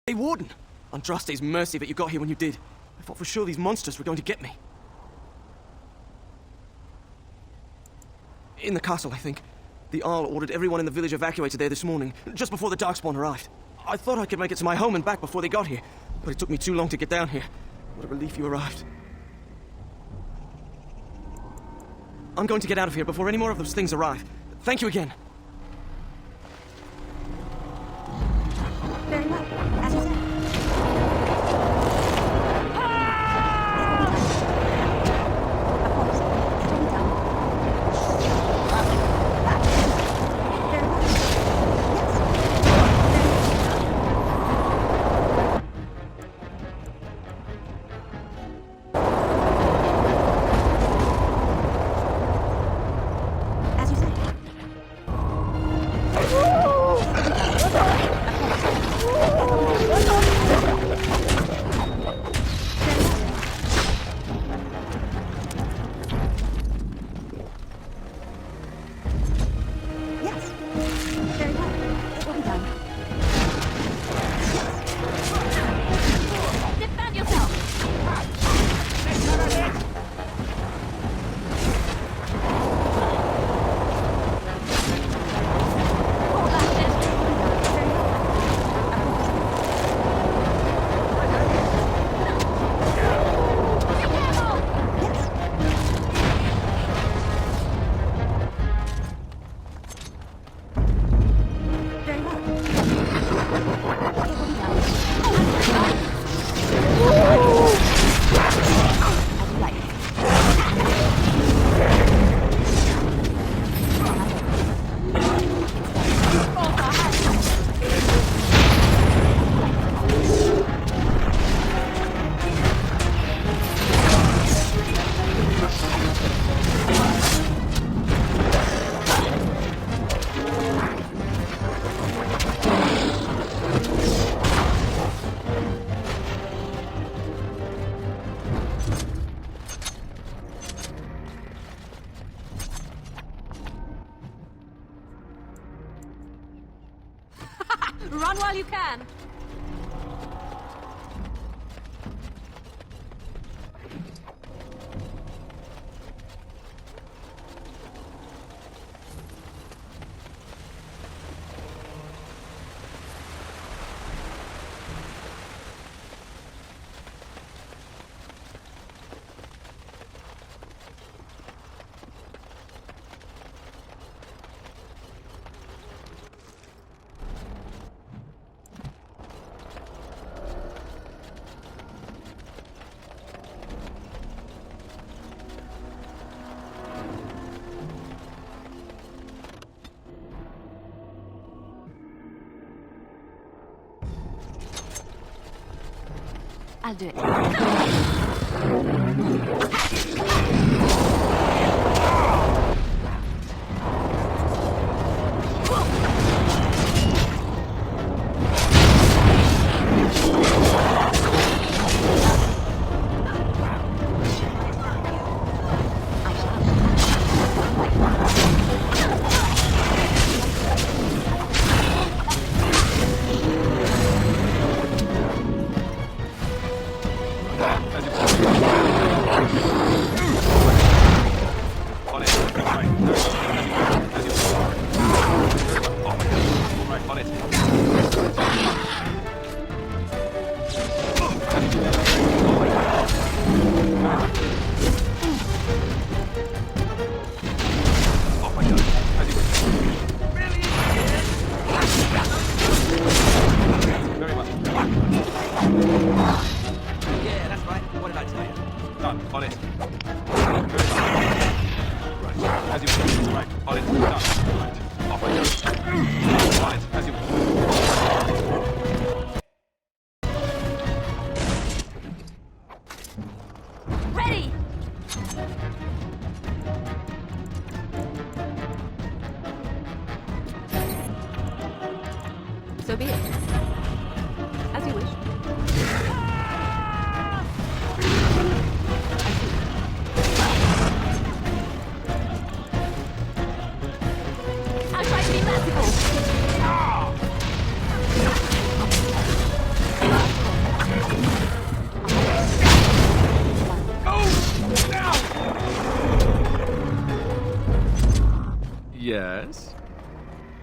Hey, Warden! Andraste's mercy that you got here when you did. I thought for sure these monsters were going to get me. In the castle, I think. The Arl ordered everyone in the village evacuated there this morning, just before the Darkspawn arrived. I thought I could make it to my home and back before they got here, but it took me too long to get down here. What a relief you arrived. I'm going to get out of here before any more of those things arrive. Thank you again. Very well, as you said. Run while you can. I'll do it.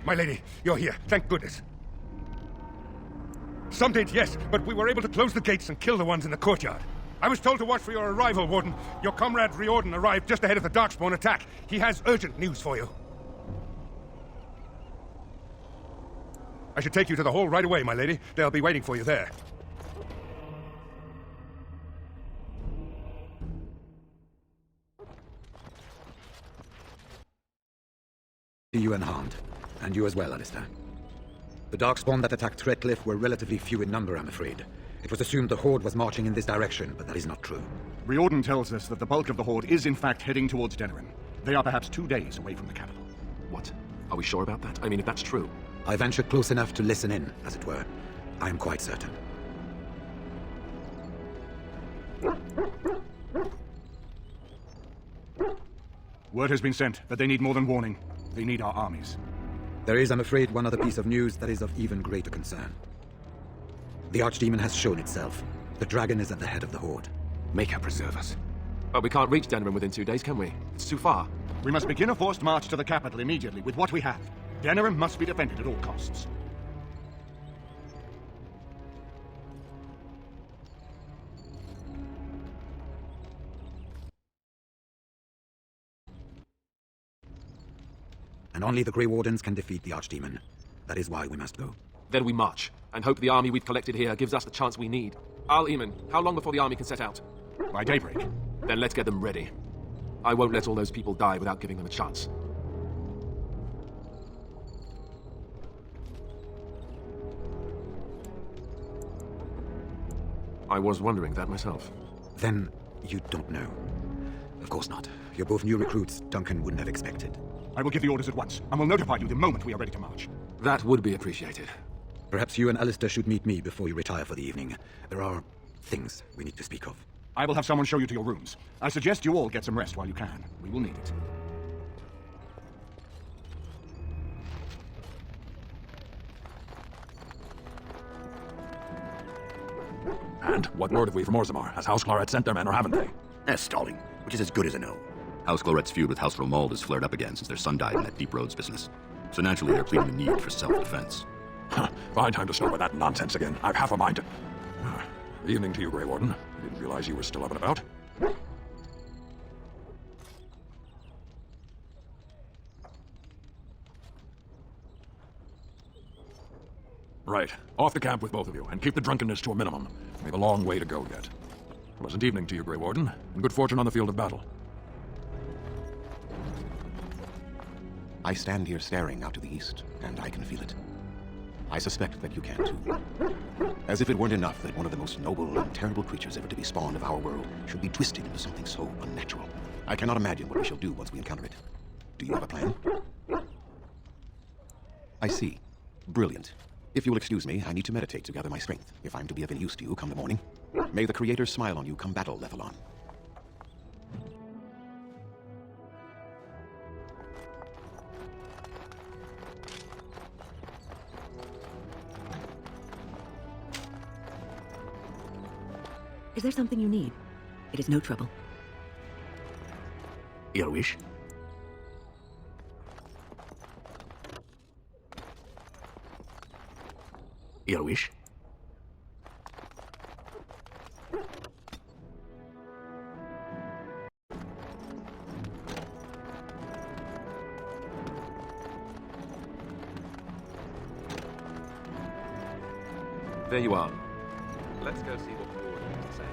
My lady, you're here. Thank goodness. Some did, yes, but we were able to close the gates and kill the ones in the courtyard. I was told to watch for your arrival, Warden. Your comrade Riordan arrived just ahead of the Darkspawn attack. He has urgent news for you. I should take you to the hall right away, my lady. They'll be waiting for you there. See you unharmed. And you as well, Alistair. The Darkspawn that attacked Threatcliff were relatively few in number, I'm afraid. It was assumed the Horde was marching in this direction, but that is not true. Riordan tells us that the bulk of the Horde is in fact heading towards Denerim. They are perhaps 2 days away from the capital. What? Are we sure about that? I mean, if that's true. I ventured close enough to listen in, as it were. I am quite certain. Word has been sent that they need more than warning. They need our armies. There is, I'm afraid, one other piece of news that is of even greater concern. The Archdemon has shown itself. The dragon is at the head of the Horde. May God preserve us. But we can't reach Denerim within 2 days, can we? It's too far. We must begin a forced march to the capital immediately with what we have. Denerim must be defended at all costs. And only the Grey Wardens can defeat the Archdemon. That is why we must go. Then we march, and hope the army we've collected here gives us the chance we need. Al-Eamon, how long before the army can set out? By daybreak. Then let's get them ready. I won't let all those people die without giving them a chance. I was wondering that myself. Then you don't know. Of course not. You're both new recruits Duncan wouldn't have expected. I will give the orders at once, and will notify you the moment we are ready to march. That would be appreciated. Perhaps you and Alistair should meet me before you retire for the evening. There are things we need to speak of. I will have someone show you to your rooms. I suggest you all get some rest while you can. We will need it. And what word have we from Orzammar? Has House Claret sent their men, or haven't they? Stalling, which is as good as a no. House Claret's feud with House Romuald has flared up again since their son died in that Deep Roads business. So naturally, they're pleading the need for self-defense. Fine time to start with that nonsense again. I've half a mind to... Evening to you, Grey Warden. I didn't realize you were still up and about. Right. Off the camp with both of you, and keep the drunkenness to a minimum. We have a long way to go yet. Pleasant evening to you, Grey Warden, and good fortune on the field of battle. I stand here staring out to the east, and I can feel it. I suspect that you can too. As if it weren't enough that one of the most noble and terrible creatures ever to be spawned of our world should be twisted into something so unnatural. I cannot imagine what we shall do once we encounter it. Do you have a plan? I see. Brilliant. If you will excuse me, I need to meditate to gather my strength, if I'm to be of any use to you come the morning. May the Creator smile on you come battle, Lethalon. Is there something you need? It is no trouble. Your wish? Your wish? There you are. Let's go see what the Warden has to say.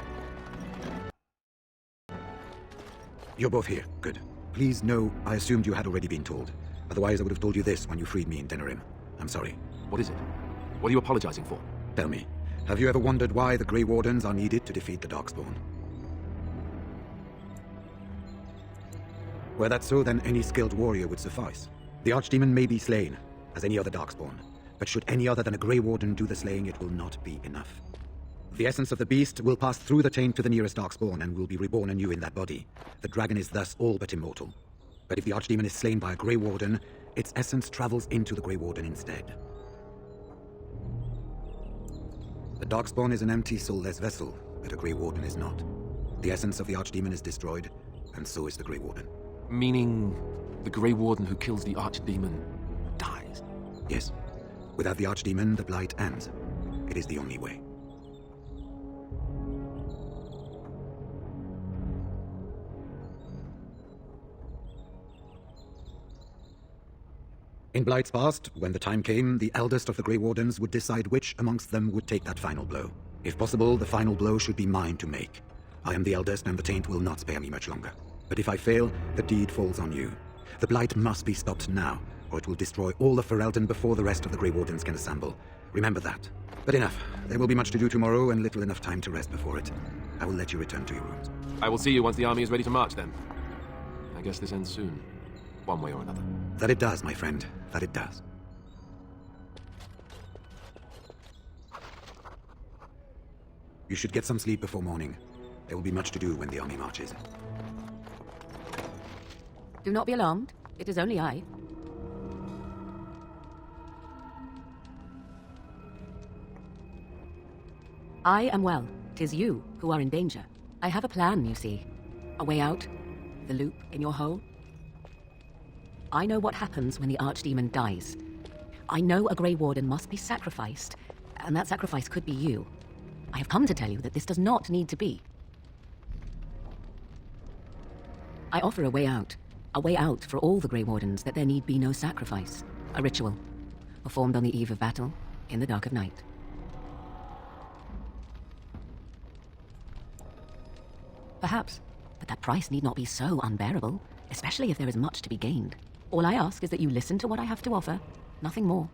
You're both here. Good. Please know I assumed you had already been told. Otherwise I would have told you this when you freed me in Denerim. I'm sorry. What is it? What are you apologizing for? Tell me, have you ever wondered why the Grey Wardens are needed to defeat the Darkspawn? Were that so, then any skilled warrior would suffice. The Archdemon may be slain, as any other Darkspawn, but should any other than a Grey Warden do the slaying, it will not be enough. The essence of the beast will pass through the taint to the nearest Darkspawn and will be reborn anew in that body. The dragon is thus all but immortal. But if the Archdemon is slain by a Grey Warden, its essence travels into the Grey Warden instead. The Darkspawn is an empty, soulless vessel, but a Grey Warden is not. The essence of the Archdemon is destroyed, and so is the Grey Warden. Meaning the Grey Warden who kills the Archdemon dies? Yes. Without the Archdemon, the Blight ends. It is the only way. In Blight's past, when the time came, the eldest of the Grey Wardens would decide which amongst them would take that final blow. If possible, the final blow should be mine to make. I am the eldest, and the taint will not spare me much longer. But if I fail, the deed falls on you. The Blight must be stopped now, or it will destroy all of Ferelden before the rest of the Grey Wardens can assemble. Remember that. But enough. There will be much to do tomorrow, and little enough time to rest before it. I will let you return to your rooms. I will see you once the army is ready to march, then. I guess this ends soon. One way or another. That it does, my friend. That it does. You should get some sleep before morning. There will be much to do when the army marches. Do not be alarmed. It is only I. I am well. 'Tis you who are in danger. I have a plan, you see. A way out. The loop in your hole. I know what happens when the Archdemon dies. I know a Grey Warden must be sacrificed, and that sacrifice could be you. I have come to tell you that this does not need to be. I offer a way out for all the Grey Wardens, that there need be no sacrifice. A ritual, performed on the eve of battle, in the dark of night. Perhaps, but that price need not be so unbearable, especially if there is much to be gained. All I ask is that you listen to what I have to offer, nothing more.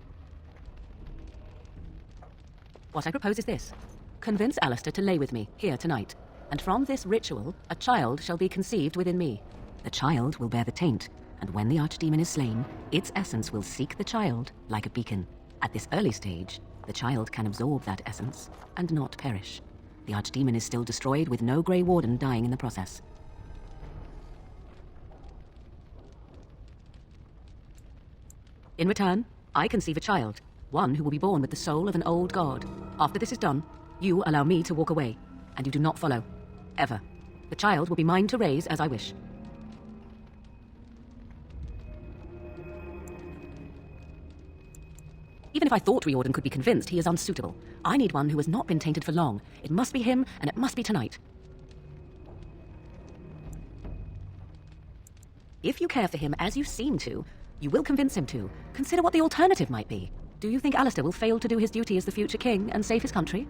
What I propose is this. Convince Alistair to lay with me, here tonight, and from this ritual, a child shall be conceived within me. The child will bear the taint, and when the Archdemon is slain, its essence will seek the child like a beacon. At this early stage, the child can absorb that essence, and not perish. The Archdemon is still destroyed, with no Grey Warden dying in the process. In return, I conceive a child, one who will be born with the soul of an old god. After this is done, you allow me to walk away, and you do not follow. Ever. The child will be mine to raise as I wish. Even if I thought Riordan could be convinced, he is unsuitable. I need one who has not been tainted for long. It must be him, and it must be tonight. If you care for him as you seem to, you will convince him to. Consider what the alternative might be. Do you think Alistair will fail to do his duty as the future king and save his country?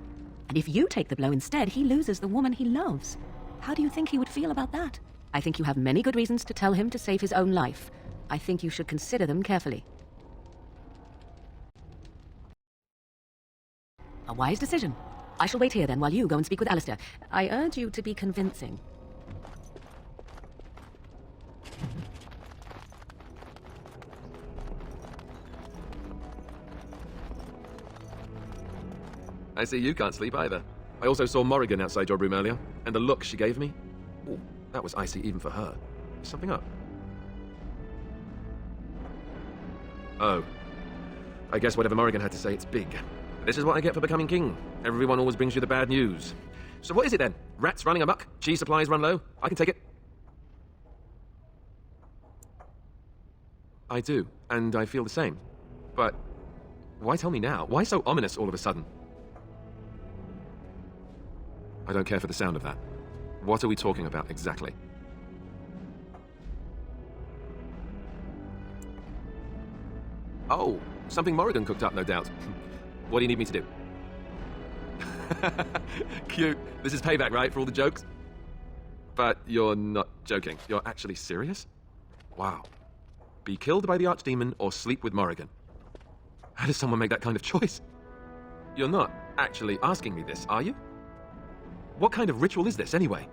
And if you take the blow instead, he loses the woman he loves. How do you think he would feel about that? I think you have many good reasons to tell him to save his own life. I think you should consider them carefully. A wise decision. I shall wait here then while you go and speak with Alistair. I urge you to be convincing. I see you can't sleep either. I also saw Morrigan outside your room earlier, and the look she gave me. Ooh, that was icy even for her. Is something up? Oh. I guess whatever Morrigan had to say, it's big. This is what I get for becoming king. Everyone always brings you the bad news. So what is it then? Rats running amok? Cheese supplies run low? I can take it. I do, and I feel the same. But why tell me now? Why so ominous all of a sudden? I don't care for the sound of that. What are we talking about exactly? Oh, something Morrigan cooked up, no doubt. What do you need me to do? Cute. This is payback, right, for all the jokes? But you're not joking. You're actually serious? Wow. Be killed by the Archdemon or sleep with Morrigan. How does someone make that kind of choice? You're not actually asking me this, are you? What kind of ritual is this, anyway?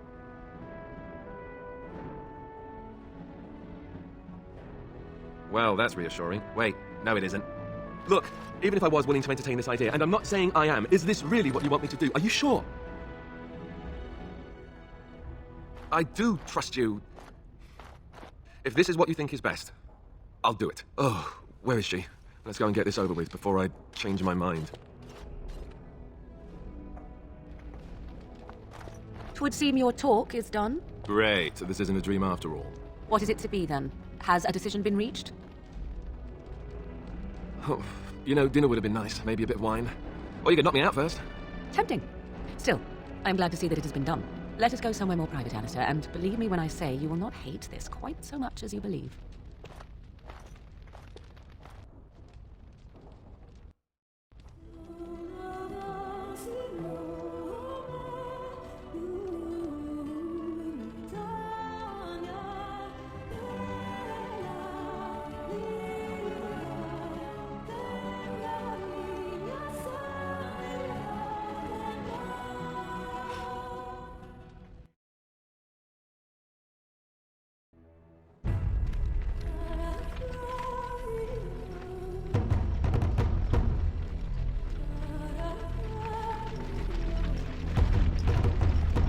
Well, that's reassuring. Wait, no it isn't. Look, even if I was willing to entertain this idea, and I'm not saying I am, is this really what you want me to do? Are you sure? I do trust you. If this is what you think is best, I'll do it. Oh, where is she? Let's go and get this over with before I change my mind. 'Twould seem your talk is done. Great, this isn't a dream after all. What is it to be, then? Has a decision been reached? Oh, You know, dinner would have been nice. Maybe a bit of wine. Or you could knock me out first. Tempting. Still, I'm glad to see that it has been done. Let us go somewhere more private, Alistair, and believe me when I say you will not hate this quite so much as you believe.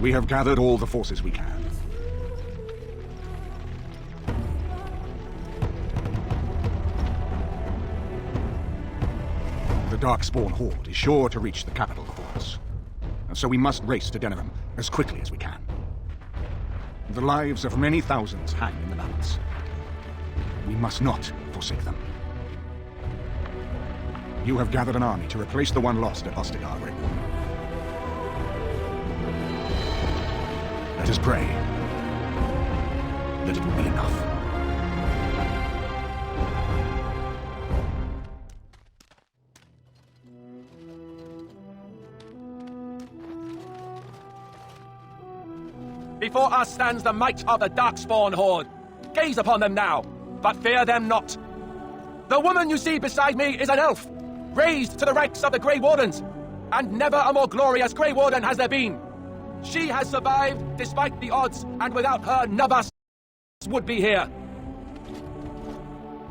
We have gathered all the forces we can. The Darkspawn Horde is sure to reach the capital before us. And so we must race to Denerim as quickly as we can. The lives of many thousands hang in the balance. We must not forsake them. You have gathered an army to replace the one lost at Ostagar, Great Warden. Let us pray that it will be enough. Before us stands the might of the Darkspawn Horde. Gaze upon them now, but fear them not. The woman you see beside me is an elf, raised to the ranks of the Grey Wardens, and never a more glorious Grey Warden has there been. She has survived despite the odds, and without her none of us would be here.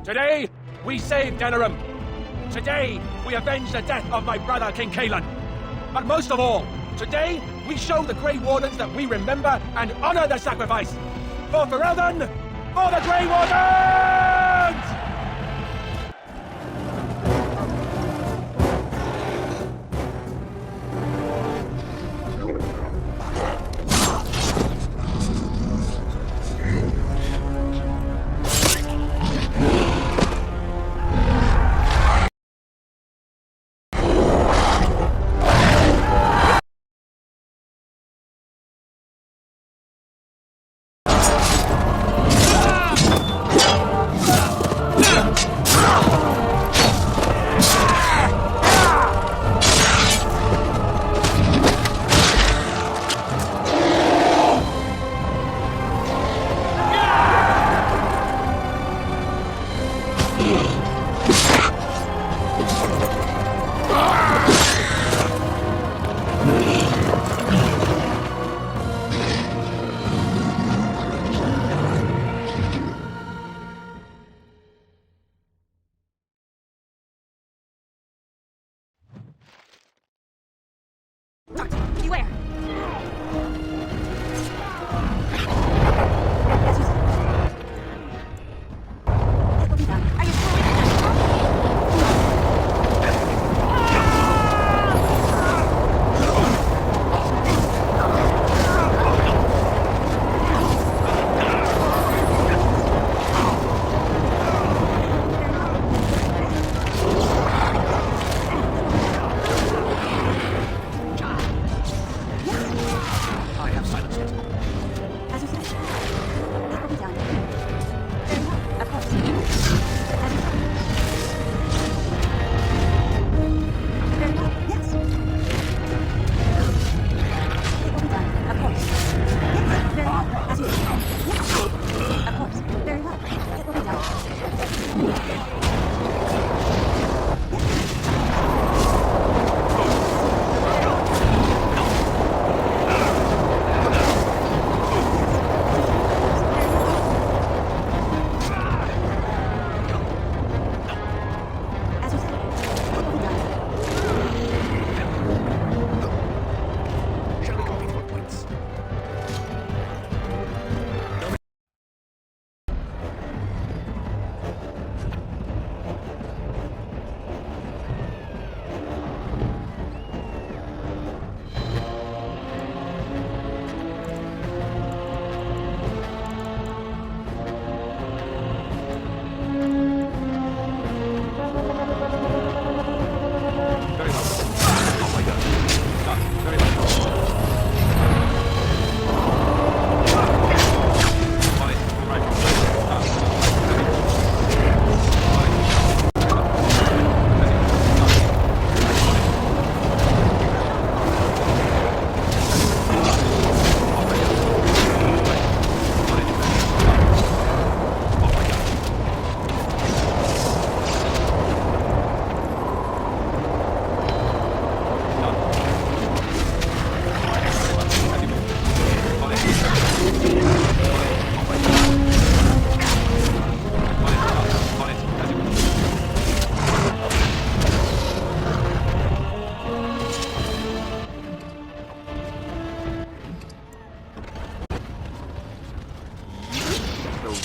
Today, we saved Denerim. Today, we avenge the death of my brother, King Caelan. But most of all, today, we show the Grey Wardens that we remember and honor their sacrifice. For Ferelden, for the Grey Wardens!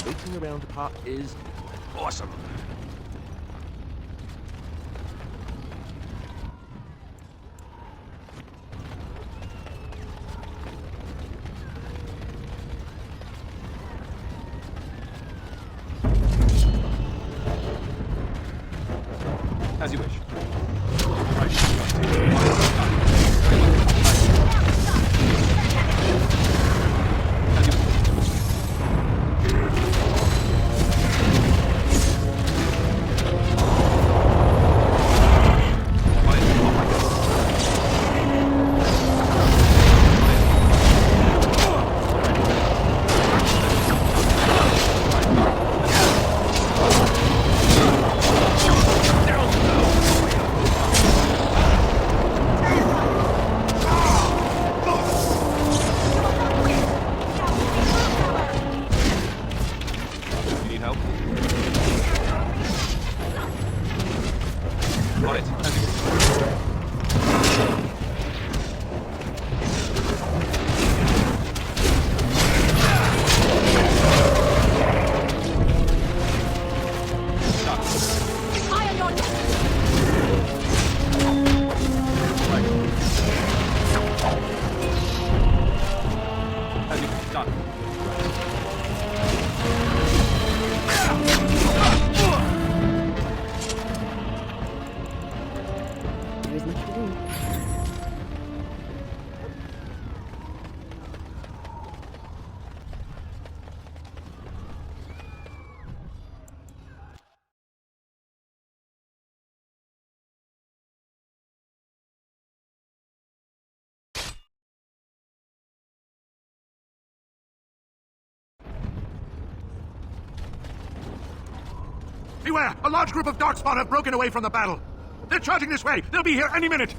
waiting around the park is awesome. As you wish. Beware! A large group of Darkspawn have broken away from the battle. They're charging this way. They'll be here any minute.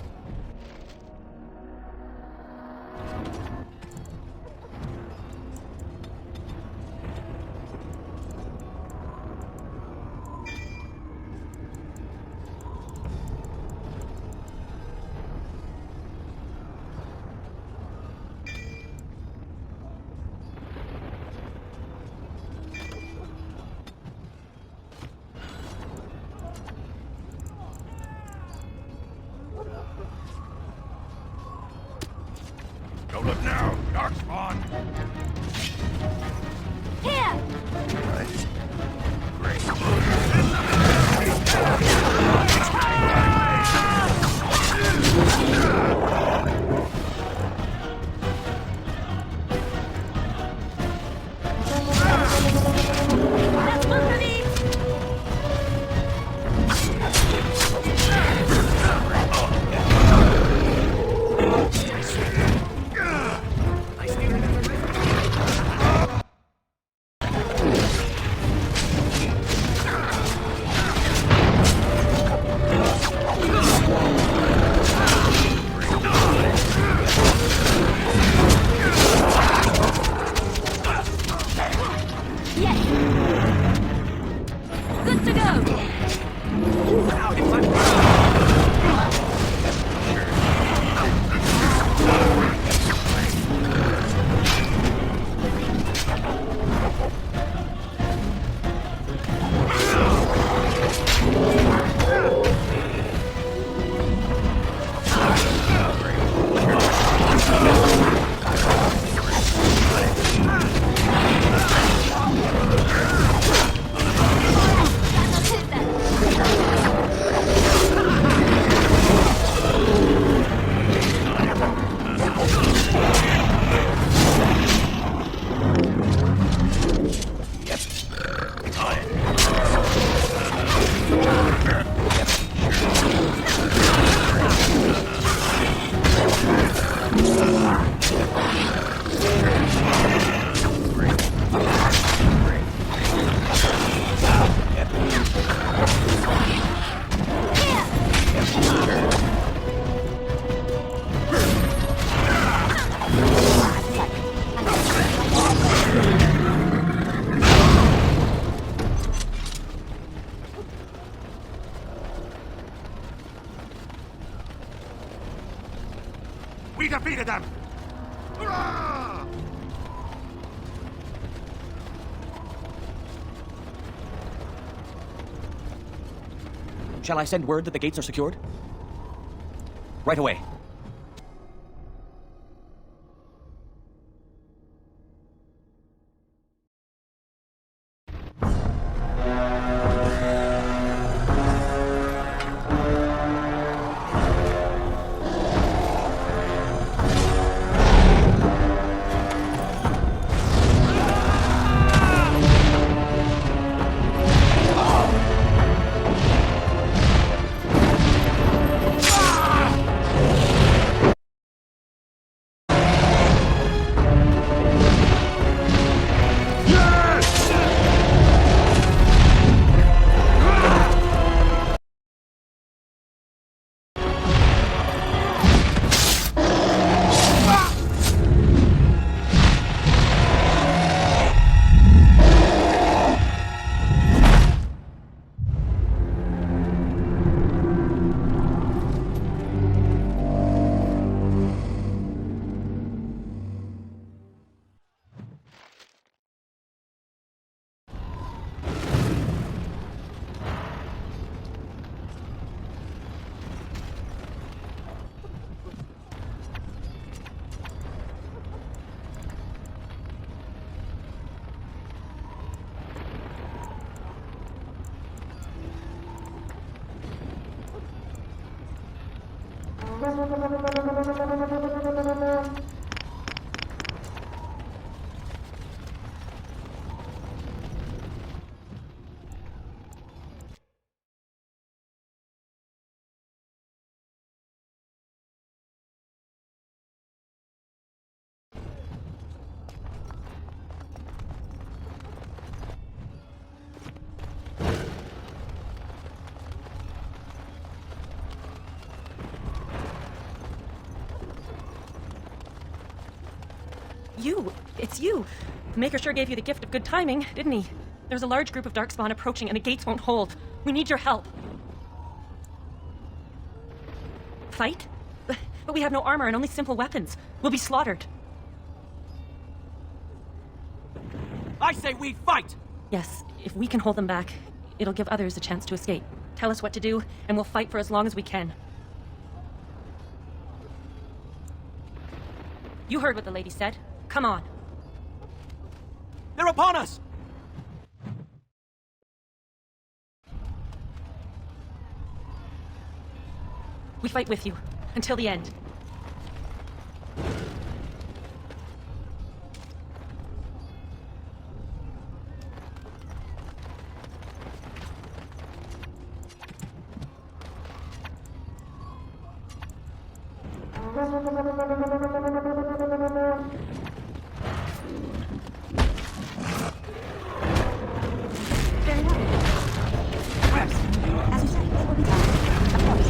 Don't look now, Darkspawn. Here! Let's move these! Good to go! We defeated them! Hurrah! Shall I send word that the gates are secured? Right away. You! It's you! The Maker sure gave you the gift of good timing, didn't he? There's a large group of Darkspawn approaching and the gates won't hold. We need your help. Fight? But we have no armor and only simple weapons. We'll be slaughtered. I say we fight! Yes, if we can hold them back, it'll give others a chance to escape. Tell us what to do, and we'll fight for as long as we can. You heard what the lady said. Come on. They're upon us! We fight with you, until the end. Very well. As you say, it will be done. Of course.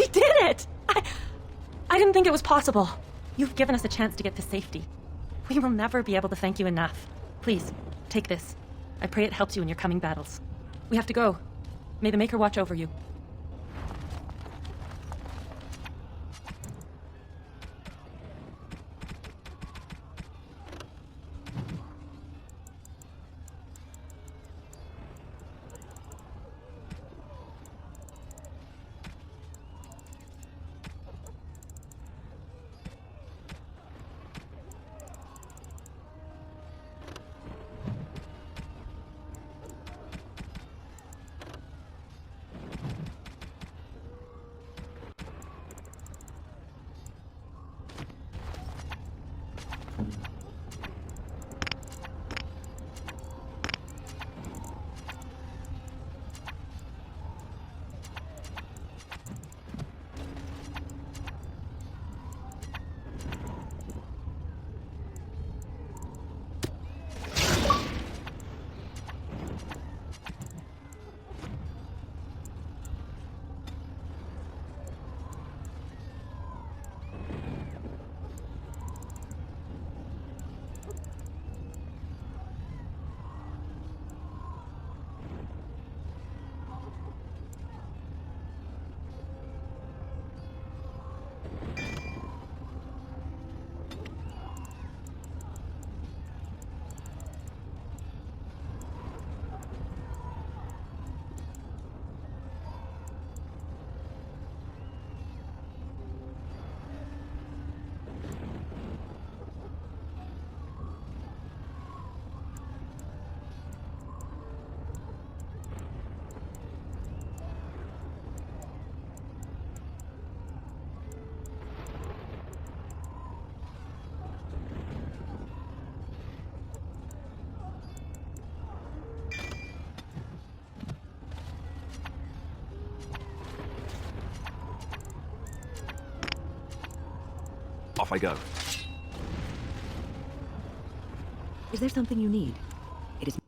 We did it! I didn't think it was possible. You've given us a chance to get to safety. We will never be able to thank you enough. Please, take this. I pray it helps you in your coming battles. We have to go. May the Maker watch over you. Off I go. Is there something you need? It is...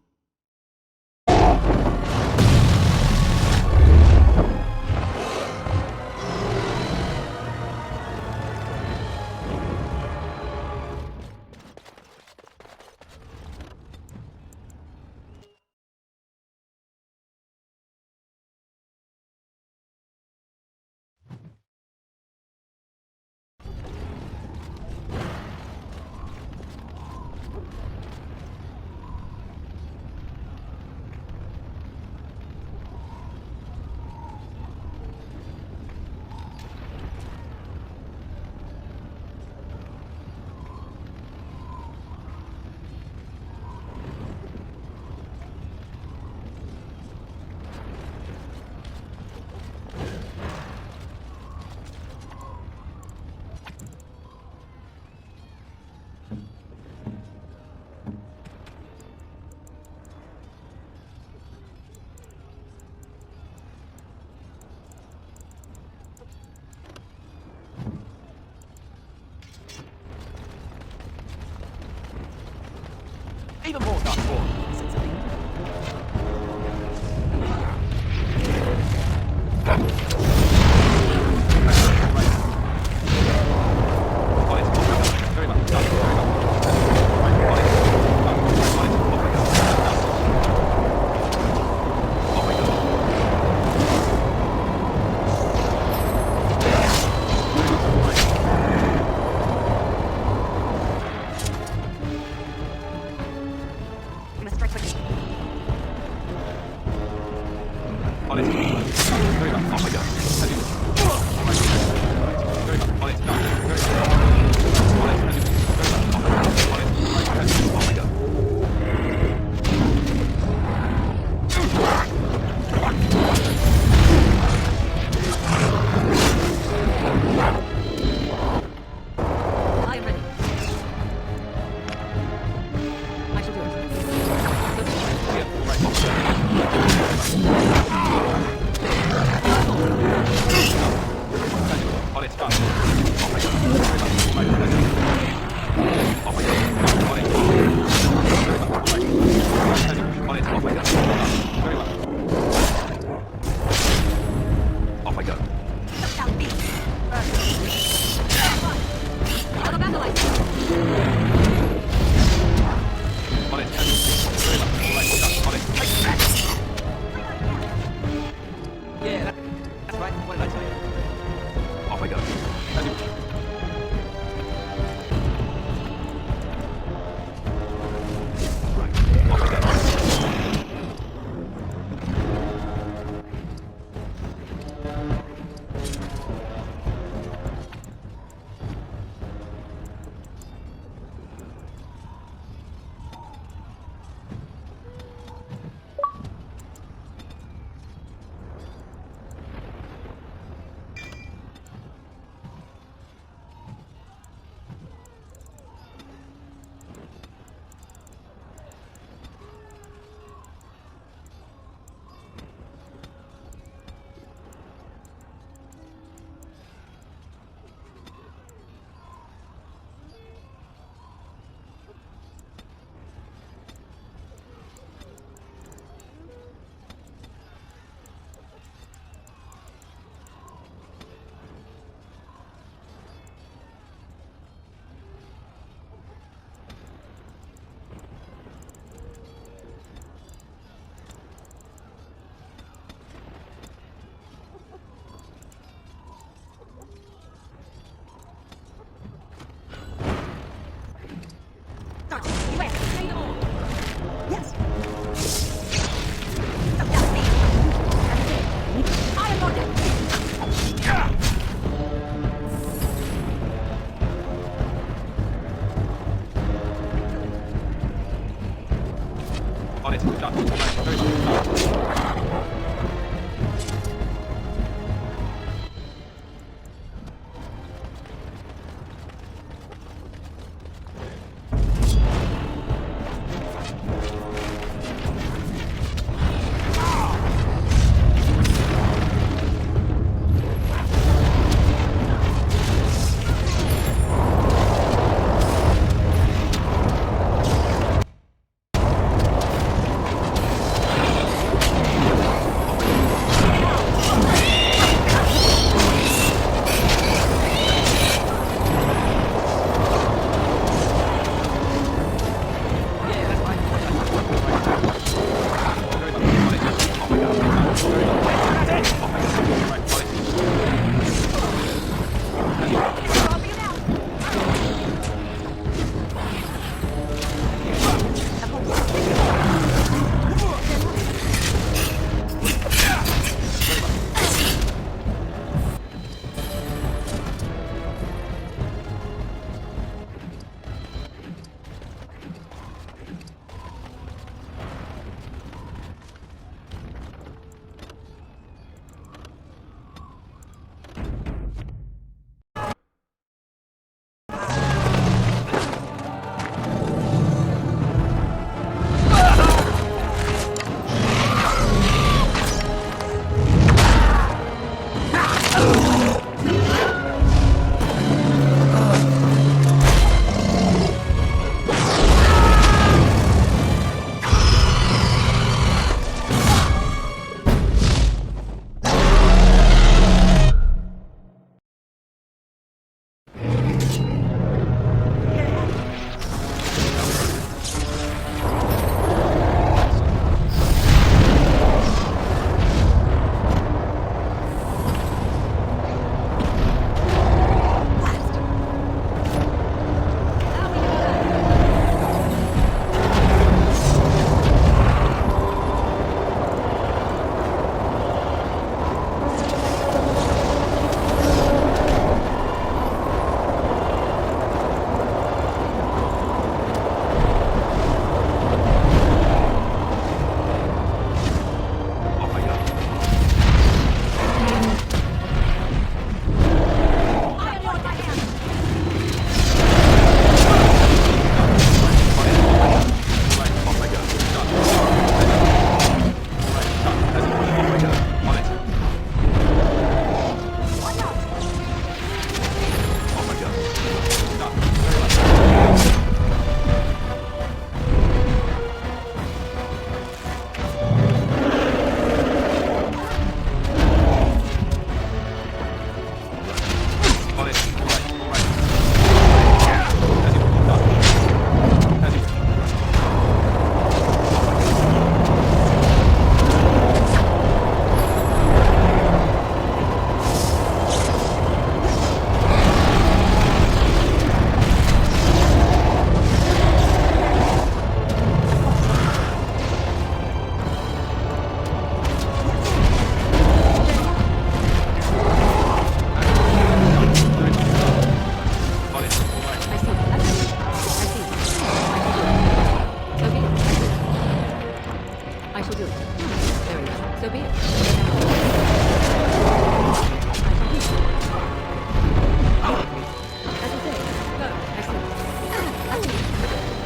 Even more Darkspawn. Right.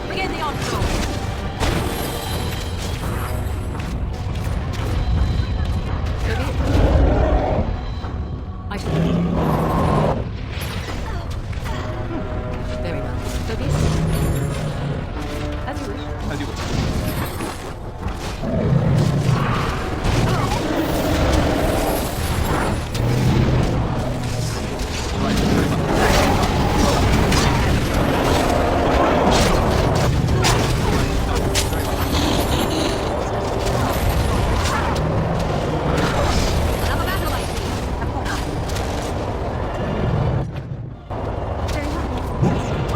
Begin the onslaught. I shall lead you. Very well. Tobias? As you wish. As you wish. Another battle, I see. Of course. Very well. Yes.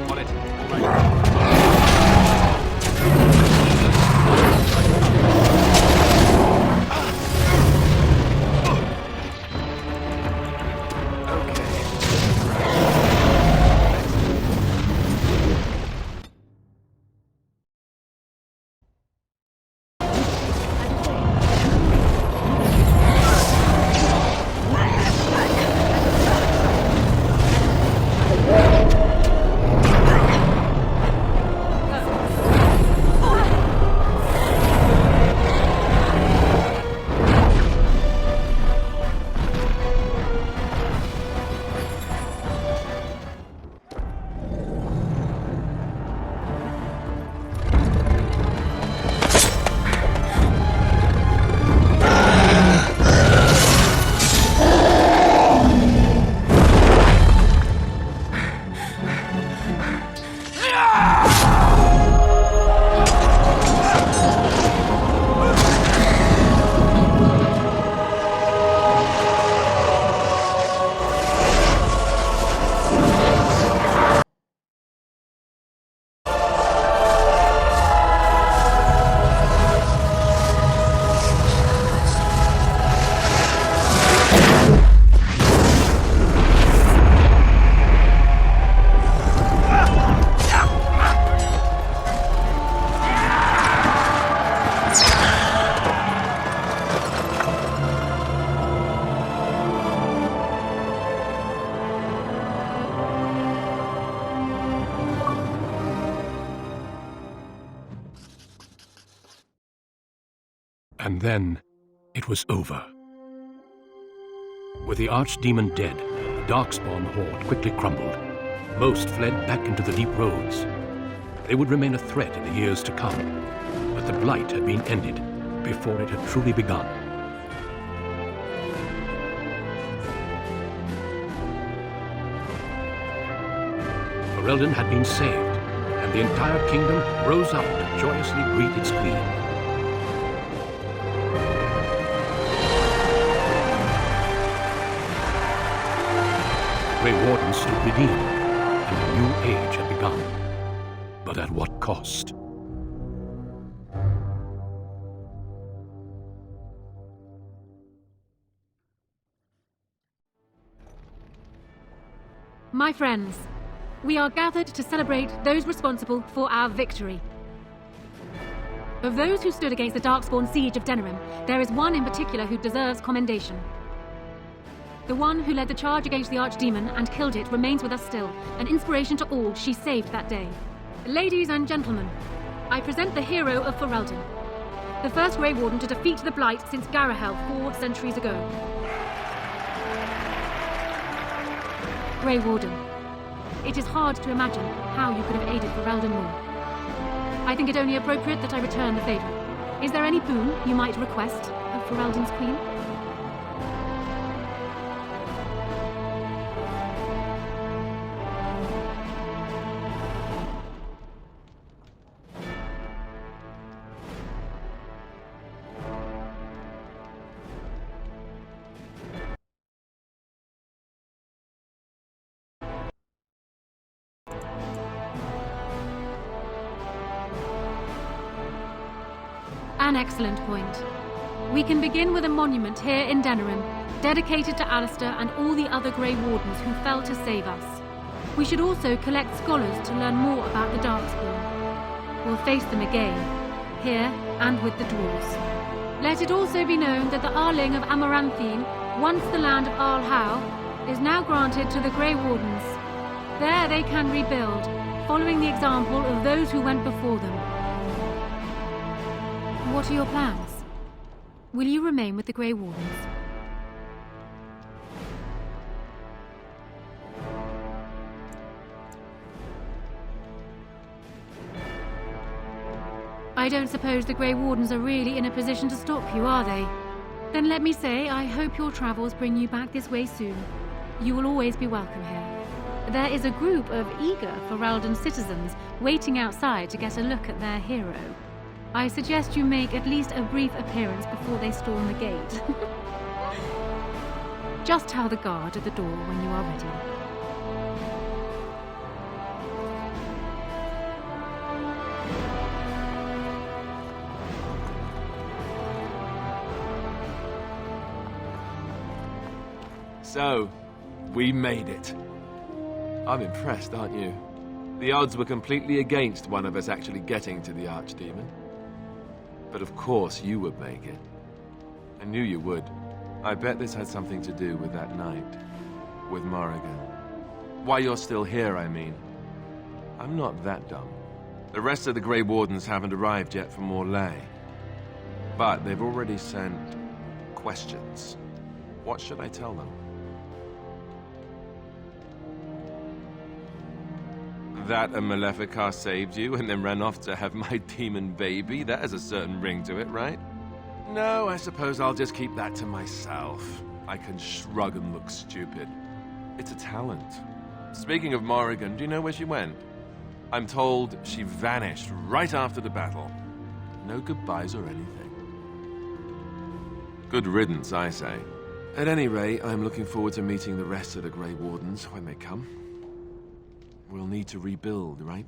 What else? Of And then, it was over. With the archdemon dead, the Darkspawn horde quickly crumbled. Most fled back into the deep roads. They would remain a threat in the years to come, but the blight had been ended before it had truly begun. Ferelden had been saved, and the entire kingdom rose up to joyously greet its queen. The Grey Warden stood redeemed, and a new age had begun. But at what cost? My friends, we are gathered to celebrate those responsible for our victory. Of those who stood against the Darkspawn siege of Denerim, there is one in particular who deserves commendation. The one who led the charge against the Archdemon and killed it remains with us still, an inspiration to all she saved that day. Ladies and gentlemen, I present the hero of Ferelden, the first Grey Warden to defeat the Blight since Garahel 4 centuries ago. Grey Warden, it is hard to imagine how you could have aided Ferelden more. I think it only appropriate that I return the favor. Is there any boon you might request of Ferelden's queen? An excellent point. We can begin with a monument here in Denerim, dedicated to Alistair and all the other Grey Wardens who fell to save us. We should also collect scholars to learn more about the Darkspawn. We'll face them again, here and with the dwarves. Let it also be known that the Arling of Amaranthine, once the land of Arl Howe, is now granted to the Grey Wardens. There they can rebuild, following the example of those who went before them. What are your plans? Will you remain with the Grey Wardens? I don't suppose the Grey Wardens are really in a position to stop you, are they? Then let me say, I hope your travels bring you back this way soon. You will always be welcome here. There is a group of eager Ferelden citizens waiting outside to get a look at their hero. I suggest you make at least a brief appearance before they storm the gate. Just tell the guard at the door when you are ready. So, we made it. I'm impressed, aren't you? The odds were completely against one of us actually getting to the Archdemon. But of course you would make it. I knew you would. I bet this had something to do with that night. With Morrigan. Why you're still here, I mean. I'm not that dumb. The rest of the Grey Wardens haven't arrived yet from Morlaix. But they've already sent questions. What should I tell them? That a Maleficar saved you and then ran off to have my demon baby? That has a certain ring to it, right? No, I suppose I'll just keep that to myself. I can shrug and look stupid. It's a talent. Speaking of Morrigan, do you know where she went? I'm told she vanished right after the battle. No goodbyes or anything. Good riddance, I say. At any rate, I'm looking forward to meeting the rest of the Grey Wardens when they come. We'll need to rebuild, right?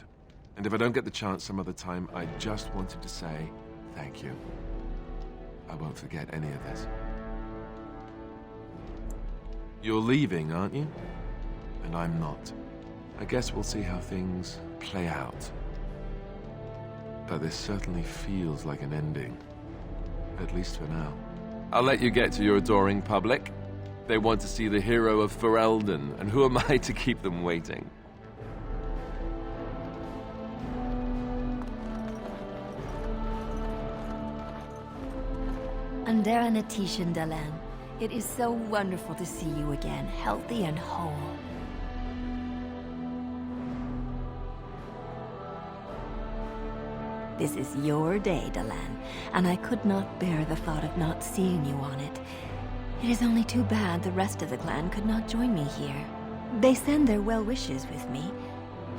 And if I don't get the chance some other time, I just wanted to say thank you. I won't forget any of this. You're leaving, aren't you? And I'm not. I guess we'll see how things play out. But this certainly feels like an ending. At least for now. I'll let you get to your adoring public. They want to see the hero of Ferelden, and who am I to keep them waiting? Andera Natishan Dalan, it is so wonderful to see you again, healthy and whole. This is your day, Dalan, and I could not bear the thought of not seeing you on it. It is only too bad the rest of the clan could not join me here. They send their well wishes with me.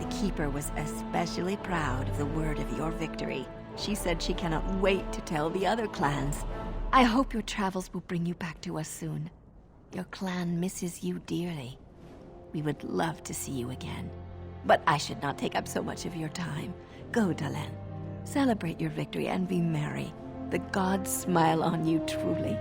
The Keeper was especially proud of the word of your victory. She said she cannot wait to tell the other clans. I hope your travels will bring you back to us soon. Your clan misses you dearly. We would love to see you again. But I should not take up so much of your time. Go, Dalan. Celebrate your victory and be merry. The gods smile on you truly.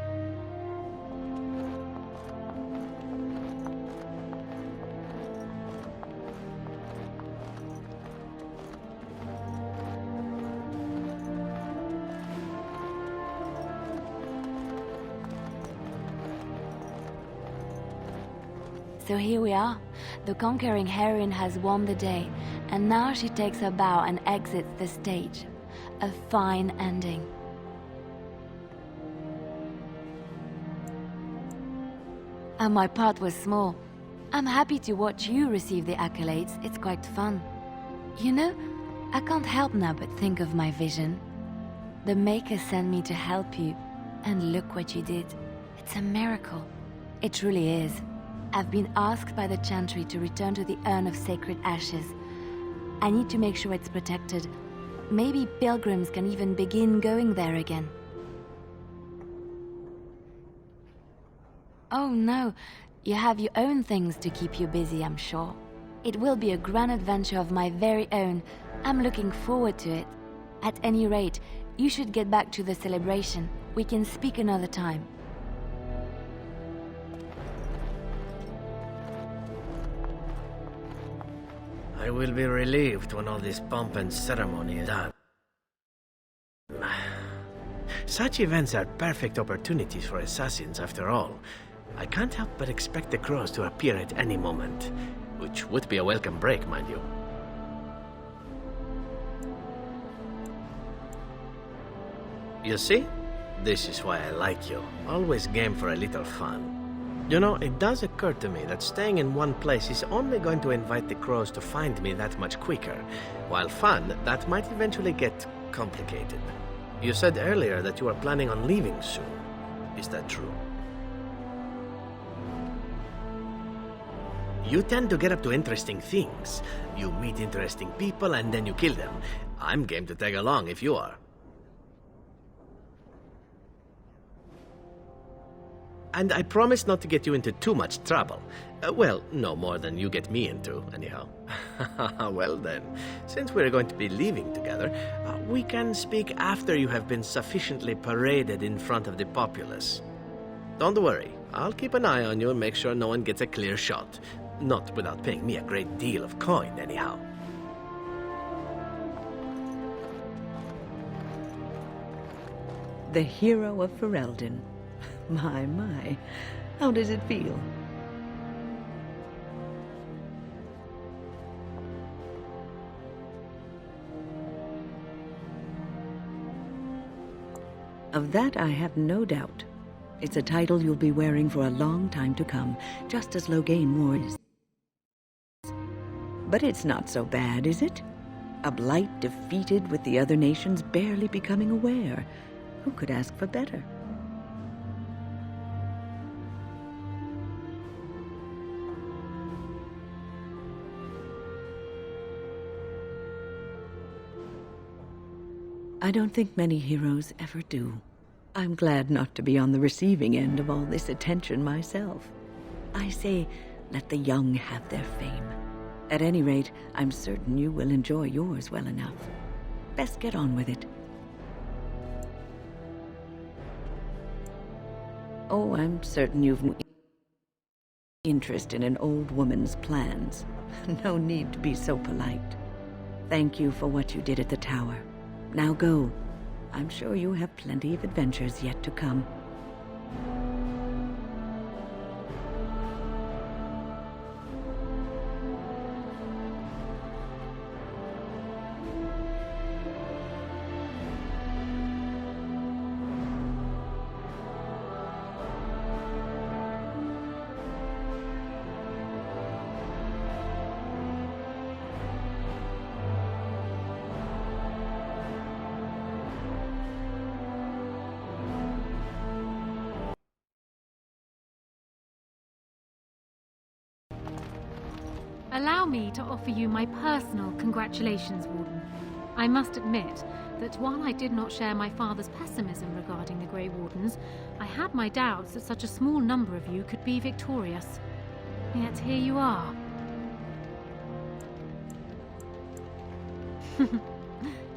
So here we are. The conquering heroine has won the day, and now she takes her bow and exits the stage. A fine ending. And my part was small. I'm happy to watch you receive the accolades. It's quite fun. You know, I can't help now but think of my vision. The Maker sent me to help you, and look what you did. It's a miracle. It truly is. I've been asked by the Chantry to return to the Urn of Sacred Ashes. I need to make sure it's protected. Maybe pilgrims can even begin going there again. Oh no, you have your own things to keep you busy, I'm sure. It will be a grand adventure of my very own. I'm looking forward to it. At any rate, you should get back to the celebration. We can speak another time. I will be relieved when all this pomp and ceremony is done. Such events are perfect opportunities for assassins, after all. I can't help but expect the crows to appear at any moment, which would be a welcome break, mind you. You see? This is why I like you. Always game for a little fun. You know, it does occur to me that staying in one place is only going to invite the crows to find me that much quicker. While fun, that might eventually get complicated. You said earlier that you are planning on leaving soon. Is that true? You tend to get up to interesting things. You meet interesting people and then you kill them. I'm game to tag along if you are. And I promise not to get you into too much trouble. Well, no more than you get me into, anyhow. Well then, since we're going to be leaving together, we can speak after you have been sufficiently paraded in front of the populace. Don't worry, I'll keep an eye on you and make sure no one gets a clear shot. Not without paying me a great deal of coin, anyhow. The hero of Ferelden. My. How does it feel? Of that I have no doubt. It's a title you'll be wearing for a long time to come, just as Loghain wore his. But it's not so bad, is it? A blight defeated with the other nations barely becoming aware. Who could ask for better? I don't think many heroes ever do. I'm glad not to be on the receiving end of all this attention myself. I say, let the young have their fame. At any rate, I'm certain you will enjoy yours well enough. Best get on with it. Oh, I'm certain you've no interest in an old woman's plans. No need to be so polite. Thank you for what you did at the tower. Now go. I'm sure you have plenty of adventures yet to come. Allow me to offer you my personal congratulations, Warden. I must admit that while I did not share my father's pessimism regarding the Grey Wardens, I had my doubts that such a small number of you could be victorious. Yet here you are.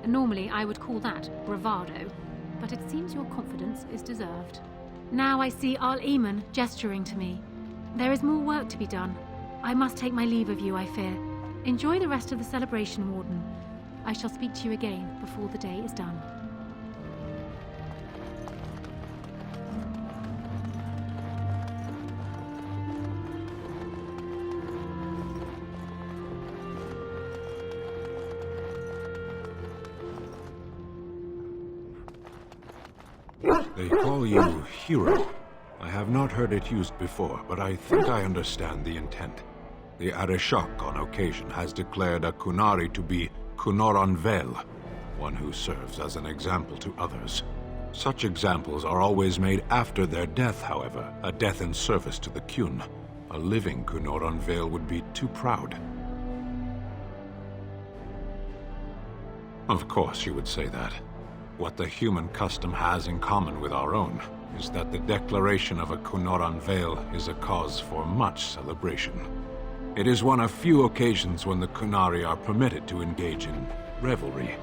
Normally, I would call that bravado, but it seems your confidence is deserved. Now I see Al-Eamon gesturing to me. There is more work to be done. I must take my leave of you, I fear. Enjoy the rest of the celebration, Warden. I shall speak to you again before the day is done. They call you Hero. I have not heard it used before, but I think I understand the intent. The Arishok on occasion has declared a Kunari to be Kunoran Vel, one who serves as an example to others. Such examples are always made after their death, however, a death in service to the Kyun. A living Kunoran Vel would be too proud. Of course you would say that. What the human custom has in common with our own is that the declaration of a Kunoran Vel is a cause for much celebration. It is one of few occasions when the Kunari are permitted to engage in revelry.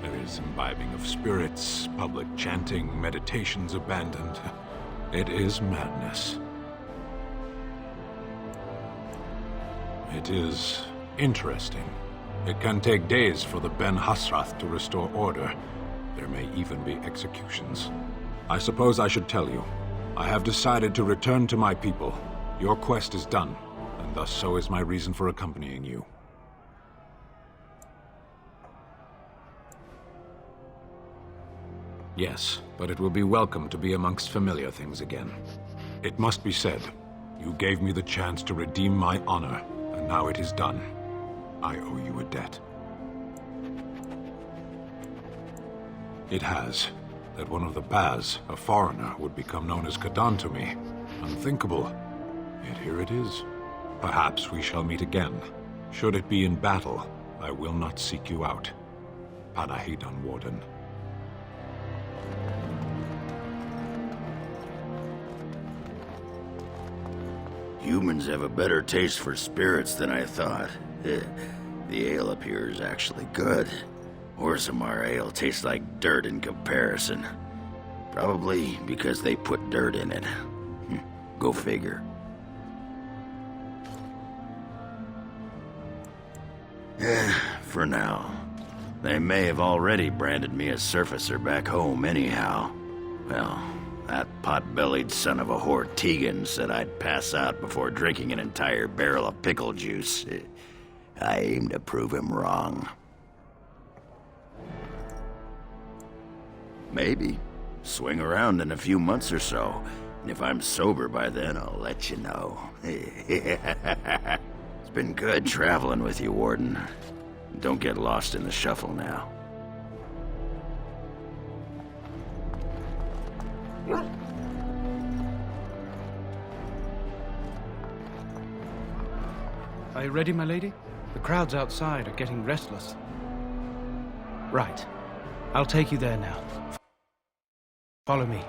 There is imbibing of spirits, public chanting, meditations abandoned. It is madness. It is interesting. It can take days for the Ben Hasrath to restore order. There may even be executions. I suppose I should tell you. I have decided to return to my people. Your quest is done, and thus so is my reason for accompanying you. Yes, but it will be welcome to be amongst familiar things again. It must be said, you gave me the chance to redeem my honor, and now it is done. I owe you a debt. It has. That one of the Baz, a foreigner, would become known as Kadan to me. Unthinkable. Yet here it is. Perhaps we shall meet again. Should it be in battle, I will not seek you out. Panahidan, Warden. Humans have a better taste for spirits than I thought. The ale up here is actually good. Orzammar ale tastes like dirt in comparison. Probably because they put dirt in it. Go figure. For now. They may have already branded me a surfacer back home anyhow. Well, that pot-bellied son of a whore Tegan said I'd pass out before drinking an entire barrel of pickle juice. I aim to prove him wrong. Maybe. Swing around in a few months or so. And if I'm sober by then, I'll let you know. It's been good traveling with you, Warden. Don't get lost in the shuffle now. Are you ready, my lady? The crowds outside are getting restless. Right. I'll take you there now. Follow me.